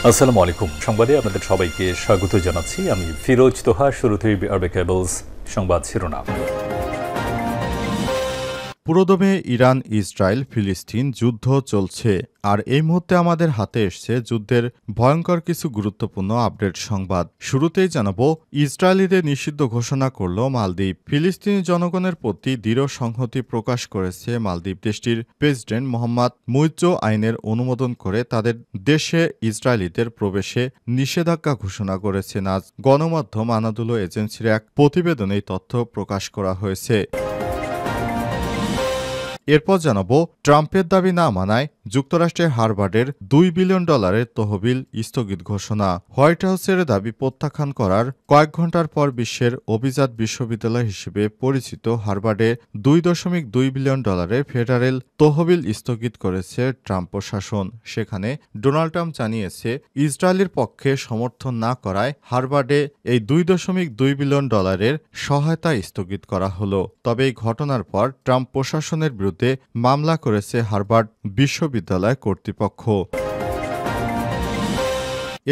আসসালামু আলাইকুম। সংবাদে আপনাদের সবাইকে স্বাগত জানাচ্ছি। আমি ফিরোজ তোহা। শুরুতেই আরবে কেবলস সংবাদ শিরোনাম। পুরোদমে ইরান, ইসরায়েল, ফিলিস্তিন যুদ্ধ চলছে। আর এই মুহূর্তে আমাদের হাতে এসছে যুদ্ধের ভয়ঙ্কর কিছু গুরুত্বপূর্ণ আপডেট সংবাদ। শুরুতেই জানাবো, ইসরায়েলিদের নিষিদ্ধ ঘোষণা করল মালদ্বীপ। ফিলিস্তিনি জনগণের প্রতি দৃঢ় সংহতি প্রকাশ করেছে মালদ্বীপ। দেশটির প্রেসিডেন্ট মোহাম্মদ মুইজ্জো আইনের অনুমোদন করে তাদের দেশে ইসরায়েলিদের প্রবেশে নিষেধাজ্ঞা ঘোষণা করেছে। আজ গণমাধ্যম আনাদুলো এজেন্সির এক প্রতিবেদনে এই তথ্য প্রকাশ করা হয়েছে। এরপর জানাবো, ট্রাম্পের দাবি না মানায় যুক্তরাষ্ট্রের হার্ভার্ডের $2 বিলিয়ন তহবিল স্থগিত ঘোষণা। হোয়াইট হাউসের দাবি প্রত্যাখ্যান করার কয়েক ঘণ্টার পর বিশ্বের অভিজাত বিশ্ববিদ্যালয় হিসেবে পরিচিত হার্ভার্ডে $2.2 বিলিয়ন ফেডারেল তহবিল স্থগিত করেছে ট্রাম্প প্রশাসন। সেখানে ডোনাল্ড ট্রাম্প জানিয়েছে, ইসরায়েলের পক্ষে সমর্থন না করায় হার্ভার্ডে এই $2.2 বিলিয়ন সহায়তা স্থগিত করা হলো। তবে এই ঘটনার পর ট্রাম্প প্রশাসনের বিরুদ্ধে মামলা করেছে হার্ভার্ড বিশ্ববিদ্যালয় কর্তৃপক্ষ।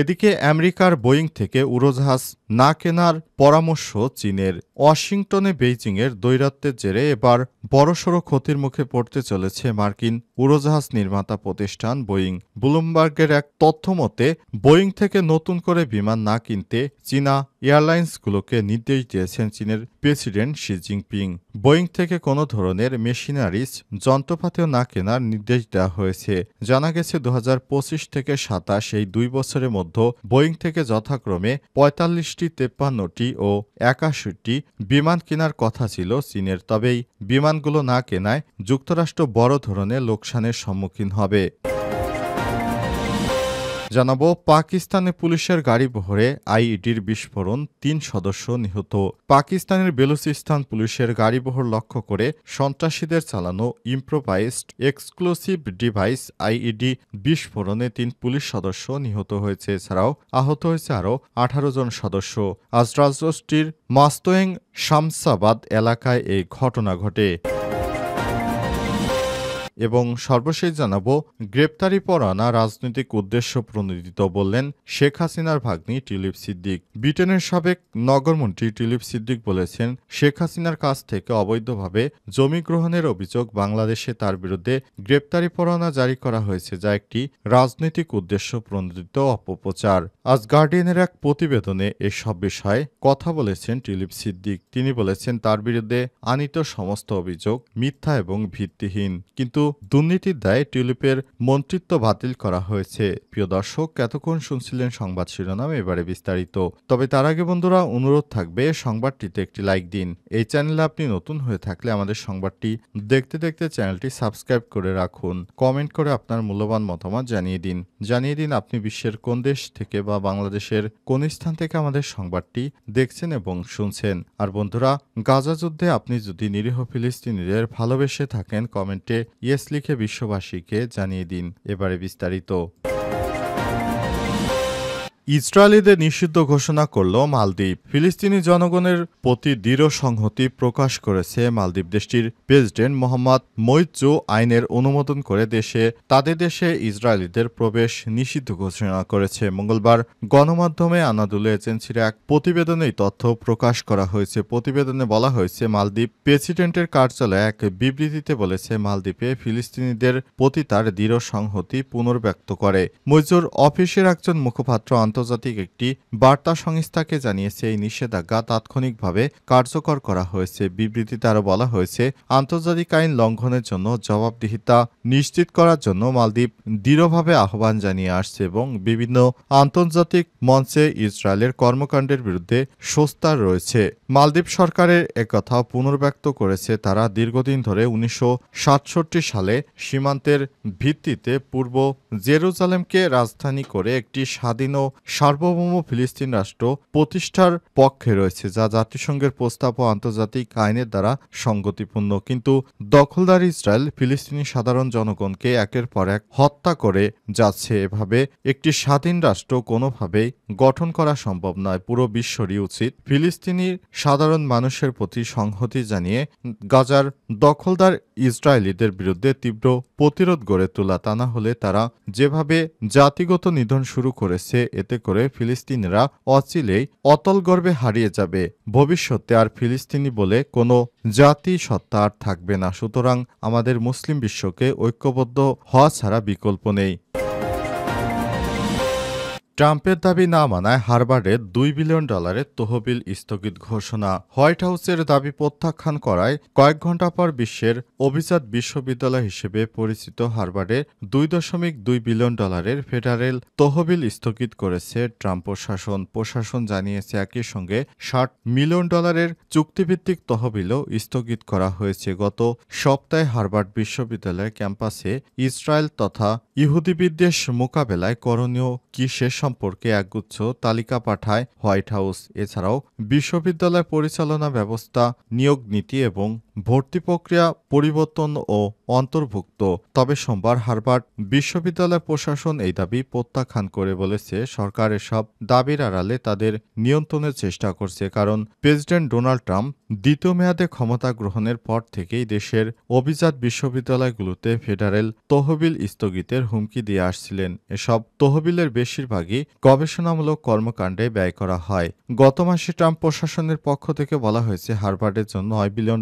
এদিকে আমেরিকার বোয়িং থেকে উড়োজাহাজ না কেনার পরামর্শ চীনের। ওয়াশিংটনে বেইজিংয়ের দ্বৈরথের জেরে এবার বড়সড় ক্ষতির মুখে পড়তে চলেছে মার্কিন উড়োজাহাজ নির্মাতা প্রতিষ্ঠান বোয়িং। ব্লুমবার্গের এক তথ্য মতে, বোয়িং থেকে নতুন করে বিমান না কিনতে চীনা এয়ারলাইন্সগুলোকে নির্দেশ দিয়েছেন চীনের প্রেসিডেন্ট শি জিনপিং। বোয়িং থেকে কোনো ধরনের মেশিনারিজ যন্ত্রপাতিও না কেনার নির্দেশ দেওয়া হয়েছে। জানা গেছে 2025 থেকে 27 এই 2 বছরের মধ্যে বোয়িং থেকে যথাক্রমে 45টি, 53টি ও 81টি বিমান কেনার কথা ছিল চীনের। তবে এই বিমানগুলো না কেনায় যুক্তরাষ্ট্র বড় ধরনের লোকসানের সম্মুখীন হবে। জানাবো, পাকিস্তানে পুলিশের গাড়িবহরে আইইডির বিস্ফোরণ, 3 সদস্য নিহত। পাকিস্তানের বেলুচিস্তান পুলিশের গাড়িবহর লক্ষ্য করে সন্ত্রাসীদের চালানো ইম্প্রোভাইজড এক্সক্লুসিভ ডিভাইস আইইডি বিস্ফোরণে 3 পুলিশ সদস্য নিহত হয়েছে। এছাড়াও আহত হয়েছে আরও 18 জন সদস্য। আজ রাজধানীর মাস্তোয়েং শামসাবাদ এলাকায় এই ঘটনা ঘটে। এবং সর্বশেষ জানাবো, গ্রেপ্তারি পরোয়ানা রাজনৈতিক উদ্দেশ্য প্রণোদিত বললেন শেখ হাসিনার ভাগ্নি টিউলিপ সিদ্দিক। ব্রিটেনের সাবেক নগরমন্ত্রী টিউলিপ সিদ্দিক বলেছেন, শেখ হাসিনার কাছ থেকে অবৈধভাবে জমি গ্রহণের অভিযোগ বাংলাদেশে তার বিরুদ্ধে গ্রেপ্তারি পরোয়ানা জারি করা হয়েছে, যা একটি রাজনৈতিক উদ্দেশ্য প্রণোদিত অপপ্রচার। আজ গার্ডিয়ানের এক প্রতিবেদনে এসব বিষয়ে কথা বলেছেন টিউলিপ সিদ্দিক। তিনি বলেছেন, তার বিরুদ্ধে আনীত সমস্ত অভিযোগ মিথ্যা এবং ভিত্তিহীন। কিন্তু দুর্নীতির দায়ে টিউলিপের মন্ত্রিত্ব বাতিল করা হয়েছে। প্রিয় দর্শক, এতক্ষণ শুনছিলেন সংবাদ শিরোনাম, এবারে বিস্তারিত। তবে তার আগে বন্ধুরা, অনুরোধ থাকবে সংবাদটিতে একটি লাইক দিন। এই চ্যানেলে আপনি নতুন হয়ে থাকলে আমাদের সংবাদটি দেখতে দেখতে চ্যানেলটি সাবস্ক্রাইব করে রাখুন। কমেন্ট করে আপনার মূল্যবান মতামত জানিয়ে দিন আপনি বিশ্বের কোন দেশ থেকে বা বাংলাদেশের কোন স্থান থেকে আমাদের সংবাদটি দেখছেন এবং শুনছেন। আর বন্ধুরা, গাজা যুদ্ধে আপনি যদি নিরীহ ফিলিস্তিনিদের ভালোবেসে থাকেন, কমেন্টে ইয়েস লিখে বিশ্ববাসীকে জানিয়ে দিন। এবারে বিস্তারিত। ইসরায়েলিদের নিষিদ্ধ ঘোষণা করল মালদ্বীপ। ফিলিস্তিনি জনগণের প্রতি দৃঢ় সংহতি প্রকাশ করেছে মালদ্বীপ। দেশটির প্রেসিডেন্ট মোহাম্মদ মুইজ্জো আইনের অনুমোদন করে তাদের দেশে ইসরায়েলিদের প্রবেশ নিষিদ্ধ ঘোষণা করেছে। মঙ্গলবার গণমাধ্যমে আনাদুলো এজেন্সির এক প্রতিবেদনে এই তথ্য প্রকাশ করা হয়েছে। প্রতিবেদনে বলা হয়েছে, মালদ্বীপ প্রেসিডেন্টের কার্যালয় এক বিবৃতিতে বলেছে, মালদ্বীপে ফিলিস্তিনিদের প্রতি তার দৃঢ় সংহতি পুনর্ব্যক্ত করে। মুইজ্জোর অফিসের একজন মুখপাত্র আন্তর্জাতিক একটি বার্তা সংস্থাকে জানিয়েছে, এই নিষেধাজ্ঞা তাৎক্ষণিকভাবে কার্যকর করা হয়েছে। বিবৃতিতে আরও বলা হয়েছে, আন্তর্জাতিক আইন লঙ্ঘনের জন্য জবাবদিহিতা নিশ্চিত করার জন্য মালদ্বীপ দৃঢ়ভাবে আহ্বান জানিয়ে আসছে এবং বিভিন্ন আন্তর্জাতিক মঞ্চে ইসরায়েলের কর্মকাণ্ডের বিরুদ্ধে সোচ্চার রয়েছে। মালদ্বীপ সরকারের একথা পুনর্ব্যক্ত করেছে, তারা দীর্ঘদিন ধরে 1967 সালে সীমান্তের ভিত্তিতে পূর্ব জেরুজালেমকে রাজধানী করে একটি স্বাধীন ও সার্বভৌম ফিলিস্তিন রাষ্ট্র প্রতিষ্ঠার পক্ষে রয়েছে, যা জাতিসংঘের প্রস্তাব ও আন্তর্জাতিক আইনের দ্বারা সঙ্গতিপূর্ণ। কিন্তু দখলদার ইসরায়েল ফিলিস্তিনি সাধারণ জনগণকে একের পর এক হত্যা করে যাচ্ছে। এভাবে একটি স্বাধীন রাষ্ট্র কোনোভাবেই গঠন করা সম্ভব নয়। পুরো বিশ্বরই উচিত ফিলিস্তিনির সাধারণ মানুষের প্রতি সংহতি জানিয়ে গাজার দখলদার ইসরায়েলিদের বিরুদ্ধে তীব্র প্রতিরোধ গড়ে তোলা। তা না হলে তারা যেভাবে জাতিগত নিধন শুরু করেছে, এতে করে ফিলিস্তিনিরা অচিলেই অতল গর্বে হারিয়ে যাবে। ভবিষ্যতে আর ফিলিস্তিনি বলে কোনো জাতি সত্তা আর থাকবে না। সুতরাং আমাদের মুসলিম বিশ্বকে ঐক্যবদ্ধ হওয়া ছাড়া বিকল্প নেই। ট্রাম্পের দাবি না মানায় হার্ভার্ডের $2 বিলিয়ন তহবিল স্থগিত ঘোষণা। হোয়াইট হাউসের দাবি প্রত্যাখ্যান করায় কয়েক ঘণ্টা পর বিশ্বের অভিজাত বিশ্ববিদ্যালয় হিসেবে পরিচিত হার্ভার্ডের $2.2 বিলিয়ন ফেডারেল তহবিল স্থগিত করেছে ট্রাম্প প্রশাসন। প্রশাসন জানিয়েছে একই সঙ্গে $60 মিলিয়ন চুক্তিভিত্তিক তহবিলও স্থগিত করা হয়েছে। গত সপ্তাহে হার্ভার্ড বিশ্ববিদ্যালয়ের ক্যাম্পাসে ইসরায়েল তথা ইহুদি বিদ্বেষ মোকাবেলায় করণীয় কি সে সম্পর্কে একগুচ্ছ তালিকা পাঠায় হোয়াইট হাউস। এছাড়াও বিশ্ববিদ্যালয় পরিচালনা ব্যবস্থা, নিয়োগ নীতি এবং ভর্তি প্রক্রিয়া পরিবর্তন ও অন্তর্ভুক্ত। তবে সোমবার হার্ভার্ড বিশ্ববিদ্যালয় প্রশাসন এই দাবি প্রত্যাখ্যান করে বলেছে, সরকার এসব দাবির আড়ালে তাদের নিয়ন্ত্রণের চেষ্টা করছে। কারণ প্রেসিডেন্ট ডোনাল্ড ট্রাম্প দ্বিতীয় মেয়াদে ক্ষমতা গ্রহণের পর থেকেই দেশের অভিজাত বিশ্ববিদ্যালয়গুলোতে ফেডারেল তহবিল স্থগিতের হুমকি দিয়ে আসছিলেন। এসব তহবিলের বেশিরভাগই গবেষণামূলক কর্মকাণ্ডে ব্যয় করা হয়। গত মাসে ট্রাম্প প্রশাসনের পক্ষ থেকে বলা হয়েছে, হার্ভার্ডের জন্য $9 বিলিয়ন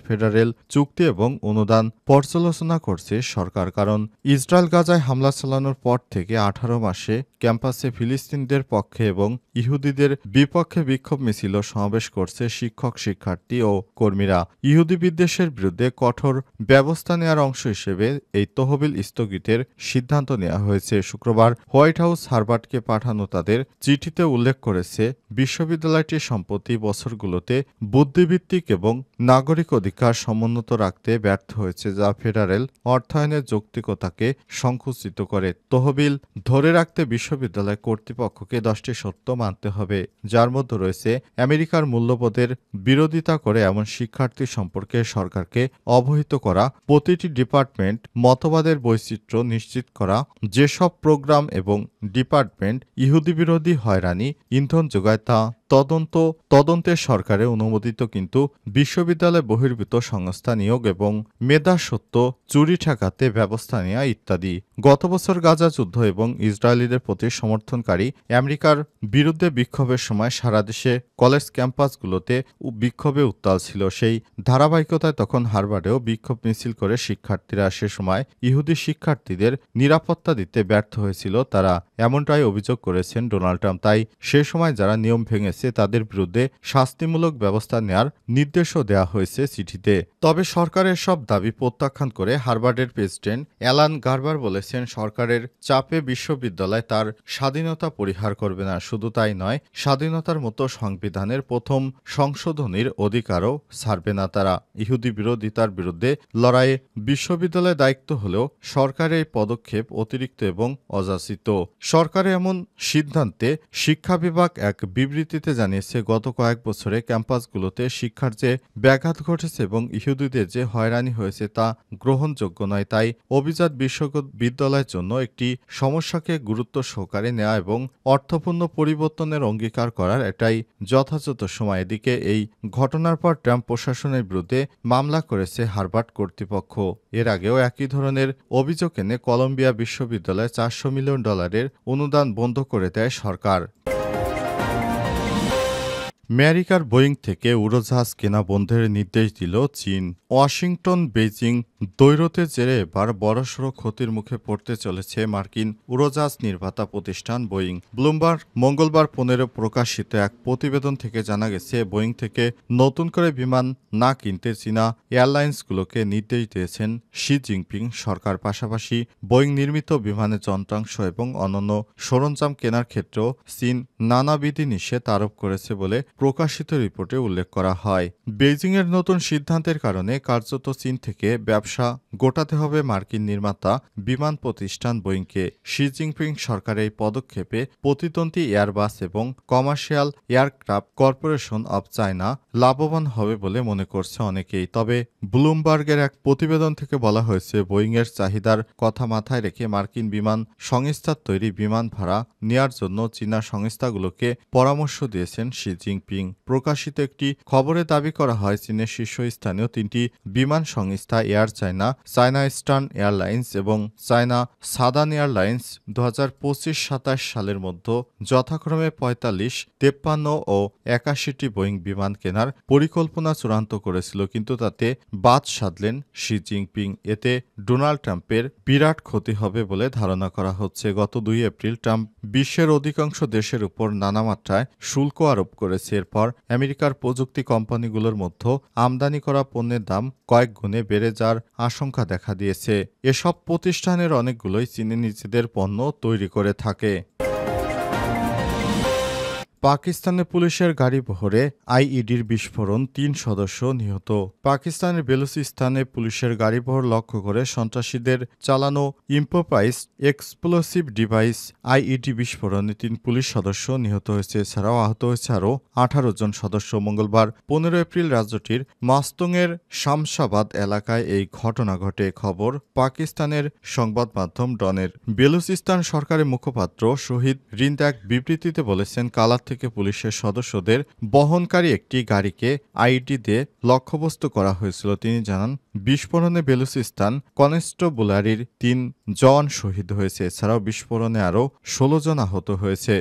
ফেডারেল চুক্তি এবং অনুদান পর্যালোচনা করছে সরকার। কারণ ইসরায়েল গাজায় হামলা চালানোর পর থেকে 18 মাসে ক্যাম্পাসে ফিলিস্তিনিদের পক্ষে এবং ইহুদিদের বিপক্ষে বিক্ষোভ মিছিল ও সমাবেশ করছে শিক্ষক, শিক্ষার্থী ও কর্মীরা। ইহুদি বিদ্বেষের বিরুদ্ধে কঠোর ব্যবস্থা নেওয়ার অংশ হিসেবে এই তহবিল স্থগিতের সিদ্ধান্ত নেওয়া হয়েছে। শুক্রবার হোয়াইট হাউস হার্ভার্ডকে পাঠানো তাদের চিঠিতে উল্লেখ করেছে, বিশ্ববিদ্যালয়টি সম্প্রতি বছরগুলোতে বুদ্ধিভিত্তিক এবং নাগরিক অধিকার সমুন্নত রাখতে ব্যর্থ হয়েছে, যা ফেডারেল অর্থায়নের যৌক্তিকতাকে সংকুচিত করে। তহবিল ধরে রাখতে বিশ্ববিদ্যালয় কর্তৃপক্ষকে 10টি শর্ত মানতে হবে, যার মধ্যে রয়েছে আমেরিকার মূল্যবোধের বিরোধিতা করে এমন শিক্ষার্থী সম্পর্কে সরকারকে অবহিত করা, প্রতিটি ডিপার্টমেন্ট মতবাদের বৈচিত্র্য নিশ্চিত করা, যেসব প্রোগ্রাম এবং ডিপার্টমেন্ট ইহুদি বিরোধী হয়রানি ইন্ধন যোগায় তা তদন্তে সরকারের অনুমোদিত কিন্তু বিশ্ববিদ্যালয় বহির্ভূত সংস্থা নিয়োগ এবং মেধাস্বত্ব চুরি ঠেকাতে ব্যবস্থা নেওয়া ইত্যাদি। গত বছর গাজা যুদ্ধ এবং ইসরায়েলিদের প্রতি সমর্থনকারী আমেরিকার বিরুদ্ধে বিক্ষোভের সময় সারা দেশে কলেজ ক্যাম্পাসগুলোতে বিক্ষোভে উত্তাল ছিল। সেই ধারাবাহিকতায় তখন হার্ভার্ডেও বিক্ষোভ মিছিল করে শিক্ষার্থীরা। সে সময় ইহুদি শিক্ষার্থীদের নিরাপত্তা দিতে ব্যর্থ হয়েছিল তারা, এমনটাই অভিযোগ করেছেন ডোনাল্ড ট্রাম্প। তাই সে সময় যারা নিয়ম ভেঙেছে তাদের বিরুদ্ধে শাস্তিমূলক ব্যবস্থা নেওয়ার নির্দেশও দেওয়া হয়েছে চিঠিতে। তবে সরকারের সব দাবি প্রত্যাখ্যান করে হার্ভার্ডের প্রেসিডেন্ট অ্যালান গার্বার বলেছেন, সরকারের চাপে বিশ্ববিদ্যালয় তার স্বাধীনতা পরিহার করবে না। শুধু তাই নয়, স্বাধীনতার মতো সংবিধানের প্রথম সংশোধনীর অধিকারও ছাড়বে না তারা। ইহুদি বিরোধিতার বিরুদ্ধে লড়াইয়ে বিশ্ববিদ্যালয়ের দায়িত্ব হলেও সরকারের এই পদক্ষেপ অতিরিক্ত এবং অযাচিত। সরকারের এমন সিদ্ধান্তে শিক্ষা বিভাগ এক বিবৃতিতে জানিয়েছে, গত কয়েক বছরে ক্যাম্পাসগুলোতে শিক্ষার যে ব্যাঘাত ঘটেছে এবং ইহুদিদের যে হয়রানি হয়েছে তা গ্রহণযোগ্য নয়। তাই অভিজাত বিশ্ববিদ্যালয়ের জন্য একটি সমস্যাকে গুরুত্ব সহকারে নেওয়া এবং অর্থপূর্ণ পরিবর্তনের অঙ্গীকার করার এটাই যথাযথ সময়। এদিকে এই ঘটনার পর ট্রাম্প প্রশাসনের বিরুদ্ধে মামলা করেছে হার্ভার্ড কর্তৃপক্ষ। এর আগেও একই ধরনের অভিযোগ এনে কলম্বিয়া বিশ্ববিদ্যালয়ে $400 মিলিয়ন অনুদান বন্ধ করে দেয় সরকার। আমেরিকার বোয়িং থেকে উড়োজাহাজ কেনা বন্ধের নির্দেশ দিল চীন। ওয়াশিংটন বেইজিং দ্বৈরথের জেরে এবার বড়সড় ক্ষতির মুখে পড়তে চলেছে মার্কিন উড়োজাহাজ নির্মাতা প্রতিষ্ঠান বোয়িং। ব্লুমবার্গ মঙ্গলবার 15 প্রকাশিত এক প্রতিবেদন থেকে জানা গেছে, বোয়িং থেকে নতুন করে বিমান না কিনতে চীনা এয়ারলাইন্সগুলোকে নির্দেশ দিয়েছেন শি জিনপিং সরকার। পাশাপাশি বোয়িং নির্মিত বিমানের যন্ত্রাংশ এবং অন্যান্য সরঞ্জাম কেনার ক্ষেত্রেও চীন নানাবিধি নিষেধ আরোপ করেছে বলে প্রকাশিত রিপোর্টে উল্লেখ করা হয়। বেইজিংয়ের নতুন সিদ্ধান্তের কারণে কার্যত চীন থেকে ব্যবসা সমস্যা গোটাতে হবে মার্কিন নির্মাতা বিমান প্রতিষ্ঠান বোয়িংকে। শি জিনপিং সরকারের এই পদক্ষেপে প্রতিদ্বন্দ্বী এয়ারবাস এবং commercial aircraft corporation of China লাভবান হবে বলে মনে করছে অনেকেই। তবে ব্লুমবার্গের এক প্রতিবেদন থেকে বলা হয়েছে, বোয়িংয়ের চাহিদার কথা মাথায় রেখে মার্কিন বিমান সংস্থার তৈরি বিমান ভাড়া নেয়ার জন্য চীনা সংস্থাগুলোকে পরামর্শ দিয়েছেন শি জিনপিং। প্রকাশিত একটি খবরে দাবি করা হয়, চীনের শীর্ষস্থানীয় তিনটি বিমান সংস্থা air China, China eastern airlines এবং চায়না সাদার্ন এয়ারলাইন্স 2025-27 সালের মধ্যে যথাক্রমে 45, 53 ও 81টি বোয়িং বিমান কেনার পরিকল্পনা চূড়ান্ত করেছিল, কিন্তু তাতে বাদ সাধলেন শি জিনপিং। এতে ডোনাল্ড ট্রাম্পের বিরাট ক্ষতি হবে বলে ধারণা করা হচ্ছে। গত 2 এপ্রিল ট্রাম্প বিশ্বের অধিকাংশ দেশের উপর নানা মাত্রায় শুল্ক আরোপ করেছে। এরপর আমেরিকার প্রযুক্তি কোম্পানিগুলোর মধ্যে আমদানি করা পণ্যের দাম কয়েক গুণে বেড়ে যাওয়ার আশঙ্কা দেখা দিয়েছে। এসব প্রতিষ্ঠানের অনেকগুলোই চীনে নিজেদের পণ্য তৈরি করে থাকে। পাকিস্তানের পুলিশের গাড়িবহরে আইইডির বিস্ফোরণ, 3 সদস্য নিহত। পাকিস্তানের বেলুচিস্তানে পুলিশের গাড়িবহর লক্ষ্য করে সন্ত্রাসীদের চালানো ইম্প্রোভাইজড এক্সপ্লোসিভ ডিভাইস আইইডি বিস্ফোরণে 3 পুলিশ সদস্য নিহত হয়েছে। এছাড়াও আহত হয়েছে আরও 18 জন সদস্য। মঙ্গলবার 15 এপ্রিল রাজ্যটির মাস্তংয়ের শামসাবাদ এলাকায় এই ঘটনা ঘটে। খবর পাকিস্তানের সংবাদ মাধ্যম ডনের। বেলুচিস্তান সরকারের মুখপাত্র শহীদ রিন্দ এক বিবৃতিতে বলেছেন, কালার থেকে পুলিশের সদস্যদের বহনকারী একটি গাড়িকে আইডি দিয়ে লক্ষ্যবস্তু করা হয়েছিল। তিনি জানান, বিস্ফোরণে বেলুচিস্তান কনস্টেবলারির 3 জওয়ান শহীদ হয়েছে। এছাড়াও বিস্ফোরণে আরও 16 জন আহত হয়েছে।